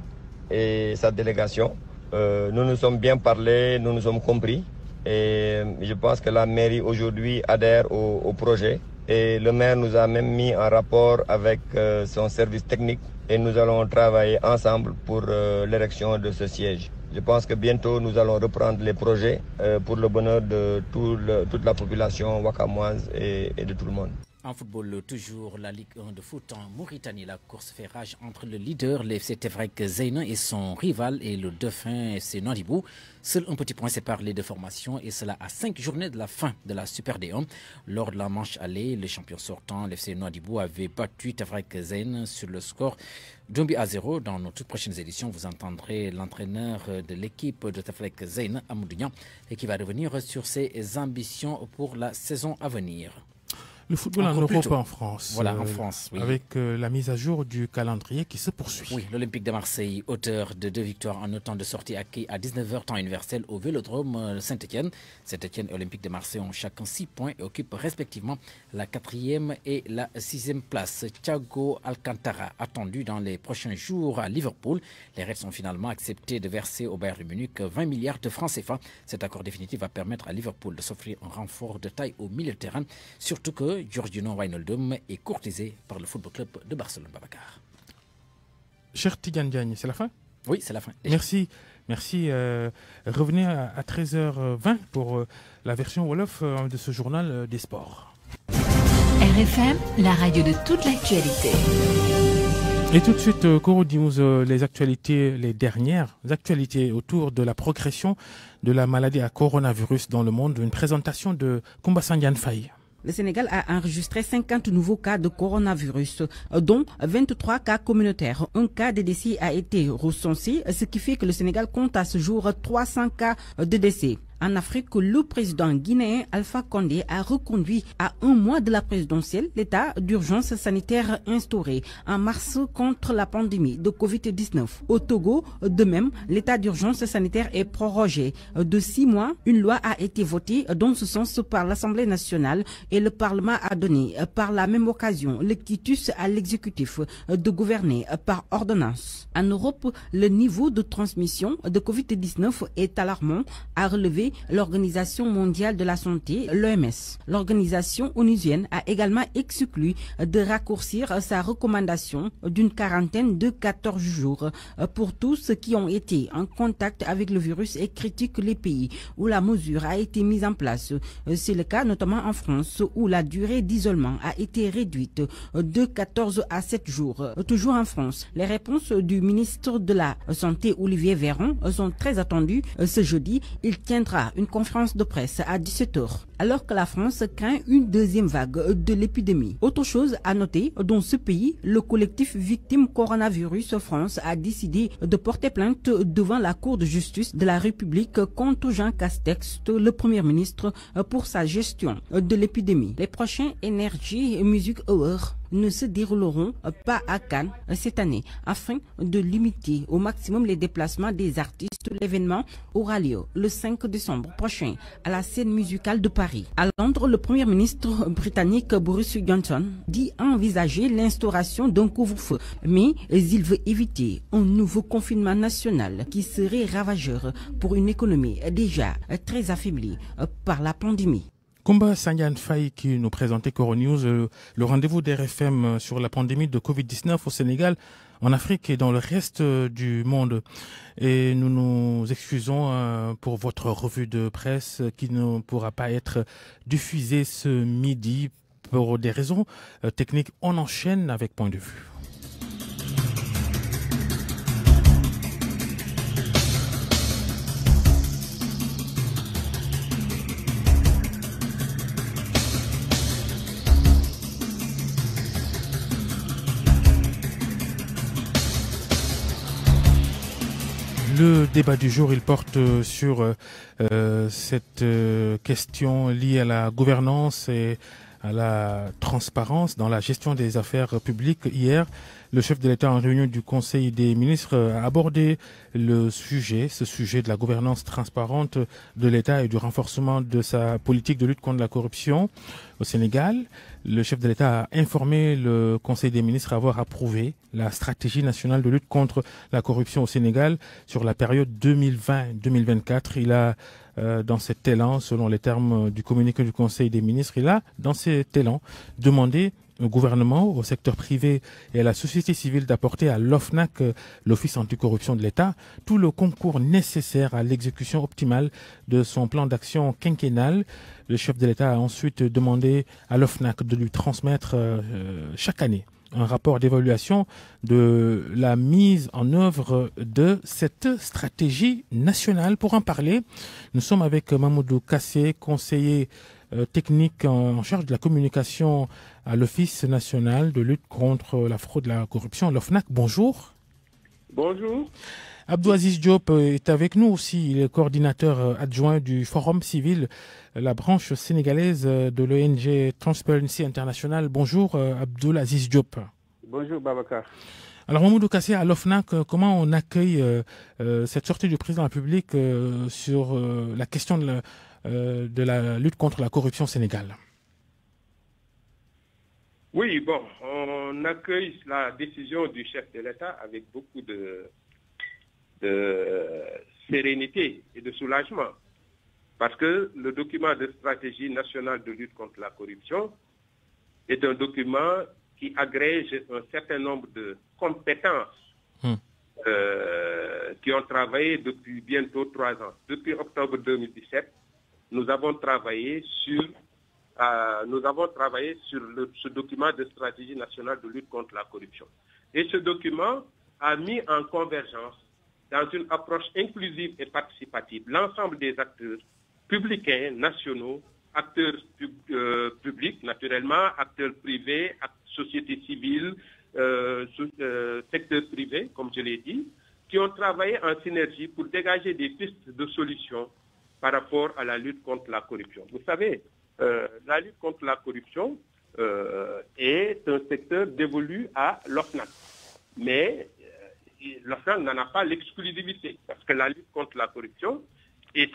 et sa délégation. Nous nous sommes bien parlé, nous nous sommes compris et je pense que la mairie aujourd'hui adhère au projet et le maire nous a même mis en rapport avec son service technique et nous allons travailler ensemble pour l'érection de ce siège. Je pense que bientôt nous allons reprendre les projets pour le bonheur de toute la population wakamoise et de tout le monde. En football, toujours la Ligue 1 de foot en Mauritanie. La course fait rage entre le leader, le FC Tevrek Zeyna, et son rival et le dauphin FC Nouadhibou. Seul un petit point sépare les deux formations et cela à 5 journées de la fin de la Super D1. Lors de la manche allée, le champion sortant, le FC Nouadhibou, avait battu Tevrek Zeyna sur le score d'1-0. Dans nos toutes prochaines éditions, vous entendrez l'entraîneur de l'équipe de Tevrek Zeyna, Amoudounia, et qui va revenir sur ses ambitions pour la saison à venir. Le football en Europe en France. Voilà, en France, oui. Avec la mise à jour du calendrier qui se poursuit. Oui, l'Olympique de Marseille, auteur de 2 victoires en autant de sorties acquis à 19h temps universel au Vélodrome Saint-Etienne. Saint-Etienne et Olympique de Marseille ont chacun 6 points et occupent respectivement la 4e et la 6e place. Thiago Alcantara attendu dans les prochains jours à Liverpool. Les Reds ont finalement accepté de verser au Bayern Munich 20 milliards de francs CFA. Cet accord définitif va permettre à Liverpool de s'offrir un renfort de taille au milieu de terrain, surtout que Georgino Wijnaldum est courtisé par le Football Club de Barcelone. Babacar. Cher Tidiane Diagne, c'est la fin? Oui, c'est la fin. Merci. Merci. Revenez à 13h20 pour la version Wolof de ce journal des sports. RFM, la radio de toute l'actualité. Et tout de suite, Koro Dimouz, les actualités, les dernières actualités autour de la progression de la maladie à coronavirus dans le monde. Une présentation de Koumba Sandiane Faye. Le Sénégal a enregistré 50 nouveaux cas de coronavirus, dont 23 cas communautaires. Un cas de décès a été recensé, ce qui fait que le Sénégal compte à ce jour 300 cas de décès. En Afrique, le président guinéen Alpha Condé a reconduit à 1 mois de la présidentielle l'état d'urgence sanitaire instauré en mars contre la pandémie de Covid-19. Au Togo, de même, l'état d'urgence sanitaire est prorogé de 6 mois. Une loi a été votée dans ce sens par l'Assemblée nationale et le Parlement a donné par la même occasion le quitus à l'exécutif de gouverner par ordonnance. En Europe, le niveau de transmission de Covid-19 est alarmant, a relevé l'Organisation mondiale de la santé, l'OMS. L'organisation onusienne a également exclu de raccourcir sa recommandation d'une quarantaine de 14 jours pour tous ceux qui ont été en contact avec le virus et critique les pays où la mesure a été mise en place. C'est le cas notamment en France où la durée d'isolement a été réduite de 14 à 7 jours. Toujours en France, les réponses du ministre de la Santé Olivier Véran sont très attendues. Ce jeudi, il tiendra une conférence de presse à 17h. alors que la France craint une deuxième vague de l'épidémie. Autre chose à noter, dans ce pays, le collectif Victimes Coronavirus France a décidé de porter plainte devant la Cour de justice de la République contre Jean Castex, le Premier ministre, pour sa gestion de l'épidémie. Les prochains Energy Music Awards ne se dérouleront pas à Cannes cette année afin de limiter au maximum les déplacements des artistes. L'événement aura lieu le 5 décembre prochain à la scène musicale de Paris. À Londres, le Premier ministre britannique Boris Johnson dit envisager l'instauration d'un couvre-feu, mais il veut éviter un nouveau confinement national qui serait ravageur pour une économie déjà très affaiblie par la pandémie. Koumba Sanyan Faye qui nous présentait Coronews, le rendez-vous d'RFM sur la pandémie de Covid-19 au Sénégal, en Afrique et dans le reste du monde. Et nous nous excusons pour votre revue de presse qui ne pourra pas être diffusée ce midi pour des raisons techniques. On enchaîne avec Point de vue. Le débat du jour, il porte sur cette question liée à la gouvernance et à la transparence dans la gestion des affaires publiques. Hier, le chef de l'État en réunion du Conseil des ministres a abordé ce sujet de la gouvernance transparente de l'État et du renforcement de sa politique de lutte contre la corruption au Sénégal. Le chef de l'État a informé le Conseil des ministres avoir approuvé la stratégie nationale de lutte contre la corruption au Sénégal sur la période 2020-2024. Il a, dans cet élan, selon les termes du communiqué du Conseil des ministres, dans cet élan, demandé au gouvernement, au secteur privé et à la société civile d'apporter à l'OFNAC, l'Office anticorruption de l'État, tout le concours nécessaire à l'exécution optimale de son plan d'action quinquennal. Le chef de l'État a ensuite demandé à l'OFNAC de lui transmettre chaque année un rapport d'évaluation de la mise en œuvre de cette stratégie nationale. Pour en parler, nous sommes avec Mamoudou Kassé, conseiller technique en charge de la communication à l'Office national de lutte contre la fraude et la corruption, l'OFNAC. Bonjour. Bonjour. Abdou Aziz Diop est avec nous aussi. Il est coordinateur adjoint du Forum civil, la branche sénégalaise de l'ONG Transparency International. Bonjour Abdou Aziz Diop. Bonjour Babacar. Alors Mamoudou Kassé, à l'OFNAC, comment on accueille cette sortie du président de la République sur la question de la lutte contre la corruption au Sénégal? Oui, bon, on accueille la décision du chef de l'État avec beaucoup de sérénité et de soulagement. Parce que le document de stratégie nationale de lutte contre la corruption est un document qui agrège un certain nombre de compétences qui ont travaillé depuis bientôt 3 ans. Depuis octobre 2017, nous avons travaillé sur ce document de stratégie nationale de lutte contre la corruption. Et ce document a mis en convergence, dans une approche inclusive et participative, l'ensemble des acteurs publics, nationaux, acteurs publics, naturellement, acteurs privés, société civile, secteur privé, comme je l'ai dit, qui ont travaillé en synergie pour dégager des pistes de solutions par rapport à la lutte contre la corruption. Vous savez, la lutte contre la corruption est un secteur dévolu à l'OFNAC. Mais l'OFNAC n'en a pas l'exclusivité, parce que la lutte contre la corruption est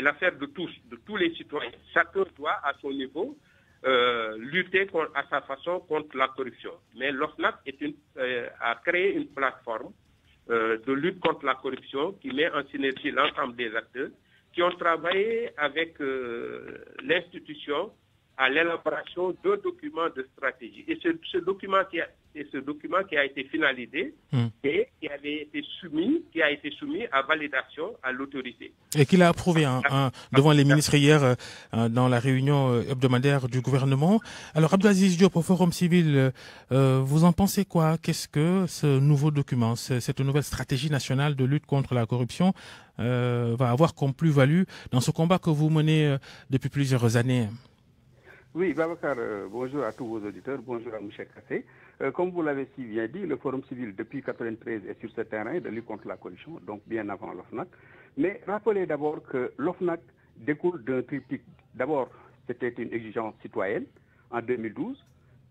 l'affaire de tous les citoyens. Chacun doit, à son niveau, lutter à sa façon contre la corruption. Mais l'OFNAC a créé une plateforme de lutte contre la corruption qui met en synergie l'ensemble des acteurs qui ont travaillé avec l'institution à l'élaboration d'un document de stratégie. Et ce document qui a été finalisé et qui a été soumis à validation à l'autorité. Et qu'il a approuvé devant les ministres hier dans la réunion hebdomadaire du gouvernement. Alors Abdelaziz Diop, au Forum civil, vous en pensez quoi? Qu'est-ce que ce nouveau document, cette nouvelle stratégie nationale de lutte contre la corruption va avoir comme plus-value dans ce combat que vous menez depuis plusieurs années? Oui, Babacar, bonjour à tous vos auditeurs, bonjour à M. Kassé. Comme vous l'avez si bien dit, le Forum civil depuis 1993 est sur ce terrain de lutte contre la corruption, donc bien avant l'OFNAC. Mais rappelez d'abord que l'OFNAC découle d'un triptyque. D'abord, c'était une exigence citoyenne en 2012.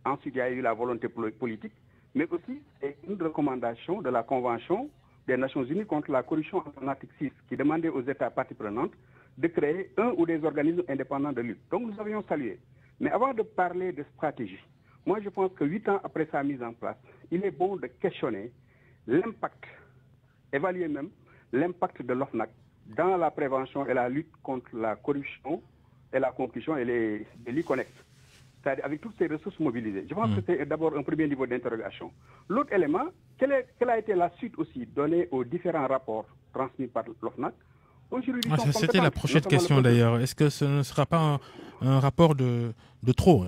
Ensuite, il y a eu la volonté politique, mais aussi c'est une recommandation de la Convention des Nations Unies contre la corruption en article 6 qui demandait aux États parties prenantes de créer un ou des organismes indépendants de lutte. Donc nous avions salué. Mais avant de parler de stratégie, moi je pense que 8 ans après sa mise en place, il est bon de questionner l'impact, évaluer même l'impact de l'OFNAC dans la prévention et la lutte contre la corruption et la concussion et les délits connexes. C'est-à-dire avec toutes ces ressources mobilisées. Je pense que c'est d'abord un premier niveau d'interrogation. L'autre élément, quelle a été la suite aussi donnée aux différents rapports transmis par l'OFNAC? C'était la prochaine question d'ailleurs. Est-ce que ce ne sera pas un rapport de trop?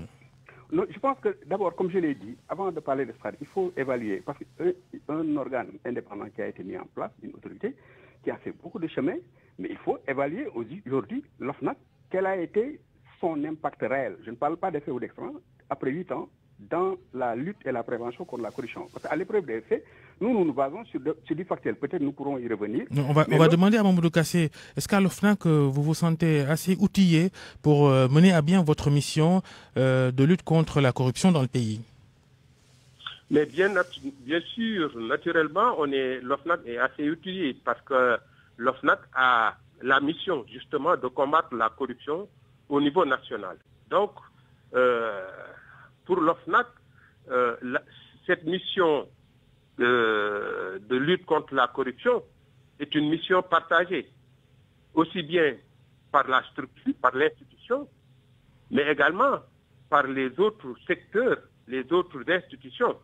Non, je pense que d'abord, comme je l'ai dit, avant de parler de stratégie, il faut évaluer. Parce qu'un organe indépendant qui a été mis en place, une autorité, qui a fait beaucoup de chemin, mais il faut évaluer aujourd'hui l'OFNAC, quel a été son impact réel. Je ne parle pas d'effet ou d'extra, après 8 ans, dans la lutte et la prévention contre la corruption. Parce qu'à l'épreuve des faits, nous basons sur du factuel. Peut-être nous pourrons y revenir. Non, on va demander à Mamoudou Kassé, est-ce qu'à l'OFNAC, vous vous sentez assez outillé pour mener à bien votre mission de lutte contre la corruption dans le pays? Mais bien sûr, naturellement, l'OFNAC est assez outillé parce que l'OFNAC a la mission justement de combattre la corruption au niveau national. Donc, pour l'OFNAC, cette mission de lutte contre la corruption est une mission partagée, aussi bien par la structure, par l'institution, mais également par les autres secteurs, les autres institutions.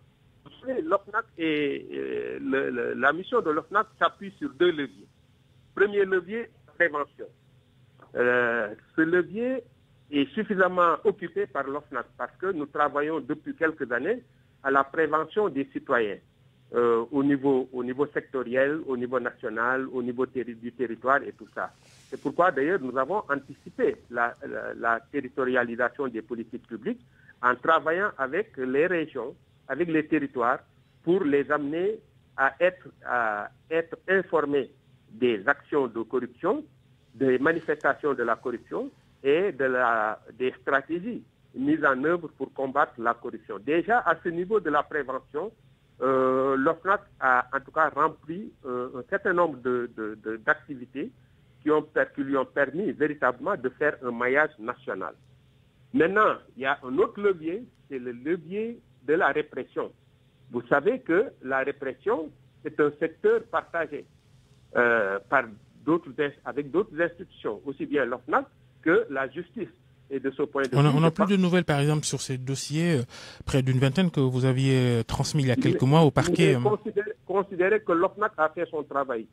L'OFNAC la mission de l'OFNAC s'appuie sur 2 leviers. Premier levier, prévention. Ce levier est suffisamment occupé par l'OFNAC parce que nous travaillons depuis quelques années à la prévention des citoyens au niveau sectoriel, au niveau national, au niveau du territoire et tout ça. C'est pourquoi d'ailleurs nous avons anticipé la territorialisation des politiques publiques en travaillant avec les régions, avec les territoires pour les amener à être informés des actions de corruption, des manifestations de la corruption et des stratégies mises en œuvre pour combattre la corruption. Déjà, à ce niveau de la prévention, l'OFNAC a en tout cas rempli un certain nombre d'activités qui lui ont permis véritablement de faire un maillage national. Maintenant, il y a un autre levier, c'est le levier de la répression. Vous savez que la répression est un secteur partagé avec d'autres institutions, aussi bien l'OFNAC que la justice. Et de ce point de vue, on n'a plus de nouvelles, par exemple, sur ces dossiers, près d'une vingtaine que vous aviez transmis il y a quelques mois au parquet. Considérez que l'OFNAC a fait son travail.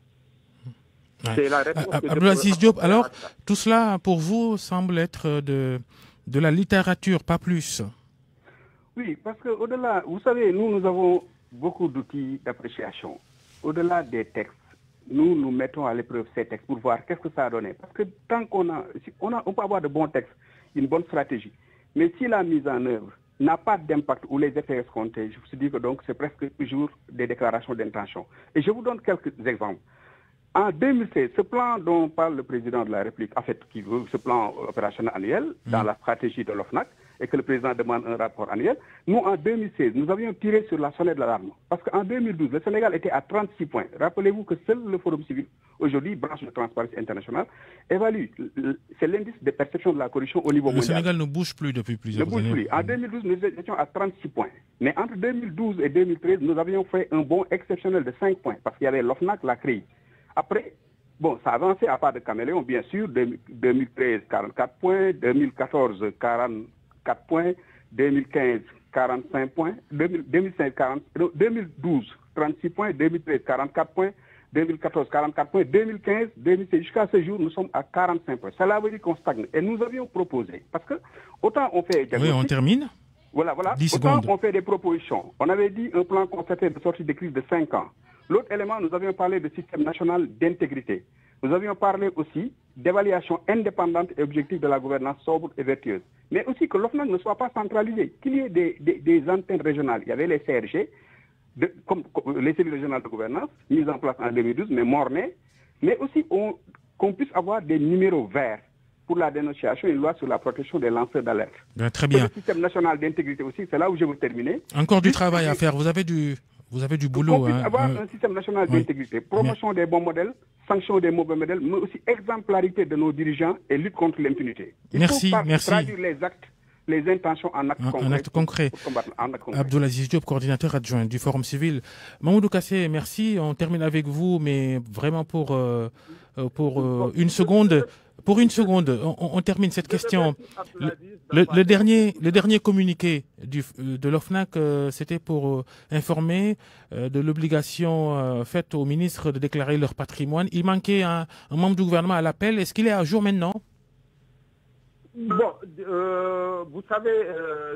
Ouais. C'est la réponse. Abdelaziz Diop, alors, tout cela, pour vous, semble être de la littérature, pas plus. Oui, parce qu'au-delà, vous savez, nous avons beaucoup d'outils d'appréciation. Au-delà des textes, nous mettons à l'épreuve ces textes pour voir qu'est-ce que ça a donné. Parce que tant on peut avoir de bons textes, une bonne stratégie, mais si la mise en œuvre n'a pas d'impact ou les effets escomptés, je me dis que donc c'est presque toujours des déclarations d'intention. Et je vous donne quelques exemples. En 2016, ce plan dont parle le président de la République, en fait, qui veut ce plan opérationnel annuel dans la stratégie de l'OFNAC, et que le président demande un rapport annuel, nous, en 2016, nous avions tiré sur la sonnette de l'alarme. Parce qu'en 2012, le Sénégal était à 36 points. Rappelez-vous que seul le Forum civil, aujourd'hui, branche de Transparence internationale, évalue. C'est l'indice de perception de la corruption au niveau mondial. Le Sénégal ne bouge plus depuis plusieurs années. Ne bouge plus. En 2012, nous étions à 36 points. Mais entre 2012 et 2013, nous avions fait un bond exceptionnel de 5 points, parce qu'il y avait l'OFNAC, la CREI. Après, bon, ça a avancé à part de caméléon, bien sûr. 2013, 44 points. 2014, 4 points, 2015, 45 points, 2012, 36 points, 2013, 44 points, 2014, 44 points, 2015, 2016, jusqu'à ce jour, nous sommes à 45 points. Cela veut dire qu'on stagne. Et nous avions proposé, parce que autant on fait... Oui, on termine. Voilà. 10 autant secondes. on fait des propositions. On avait dit un plan concerté de sortie de crise de 5 ans. L'autre élément, nous avions parlé de système national d'intégrité. Nous avions parlé aussi d'évaluation indépendante et objective de la gouvernance sobre et vertueuse. Mais aussi que l'OFNAC ne soit pas centralisé, qu'il y ait des antennes régionales. Il y avait les CRG, comme les cellules régionales de gouvernance, mises en place en 2012, mais mornées, mais aussi qu'on puisse avoir des numéros verts pour la dénonciation et une loi sur la protection des lanceurs d'alerte. Très bien. Le système national d'intégrité aussi, c'est là où je veux terminer. Encore du travail à faire. Vous avez du boulot. Qu'on puisse avoir un système national d'intégrité, promotion des bons modèles, sanction des mauvais modèles, mais aussi exemplarité de nos dirigeants et lutte contre l'impunité. Merci. Traduire les actes, les intentions en actes concrets. Abdoulaziz Diop, coordinateur adjoint du Forum civil. Mamoudou Kassé, merci. On termine avec vous, mais vraiment pour une seconde. Pour une seconde, on termine cette question. Le dernier communiqué de l'OFNAC, c'était pour informer de l'obligation faite aux ministres de déclarer leur patrimoine. Il manquait un membre du gouvernement à l'appel. Est-ce qu'il est à jour maintenant? Bon, vous savez,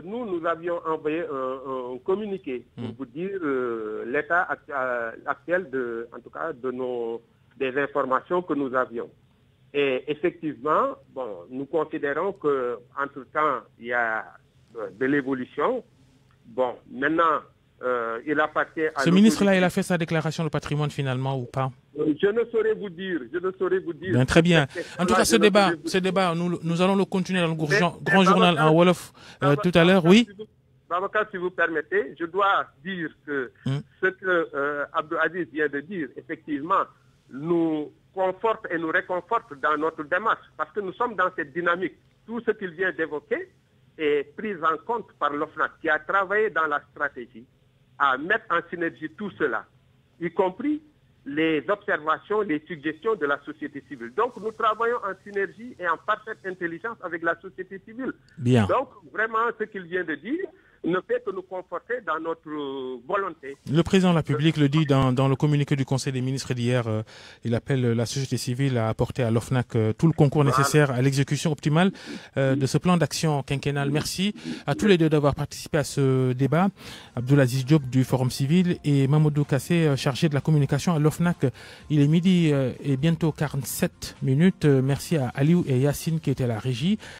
nous avions envoyé un communiqué pour vous dire l'état actuel en tout cas des informations que nous avions. Et effectivement, nous considérons qu'entre-temps, il y a de l'évolution. Bon, maintenant, il appartient à... Ce ministre-là, il a fait sa déclaration de patrimoine finalement ou pas? Je ne saurais vous dire. Bien, très bien. En tout cas, ce débat, nous allons le continuer dans le grand journal en Wolof tout à l'heure. Oui. Babacar, si vous permettez, je dois dire que ce que Abdou-Aziz vient de dire, effectivement, nous conforte et nous réconforte dans notre démarche, parce que nous sommes dans cette dynamique. Tout ce qu'il vient d'évoquer est pris en compte par l'OFNAC, qui a travaillé dans la stratégie à mettre en synergie tout cela, y compris les observations, les suggestions de la société civile. Donc, nous travaillons en synergie et en parfaite intelligence avec la société civile. Bien. Donc, vraiment, ce qu'il vient de dire ne fait que nous conforter dans notre volonté. Le président de la République le dit dans le communiqué du Conseil des ministres d'hier. Il appelle la société civile à apporter à l'OFNAC tout le concours nécessaire à l'exécution optimale de ce plan d'action quinquennal. Merci à tous les deux d'avoir participé à ce débat. Abdoulaziz Diop du Forum civil et Mamoudou Kassé, chargé de la communication à l'OFNAC. Il est midi et bientôt 47 minutes. Merci à Aliou et Yacine qui étaient à la régie.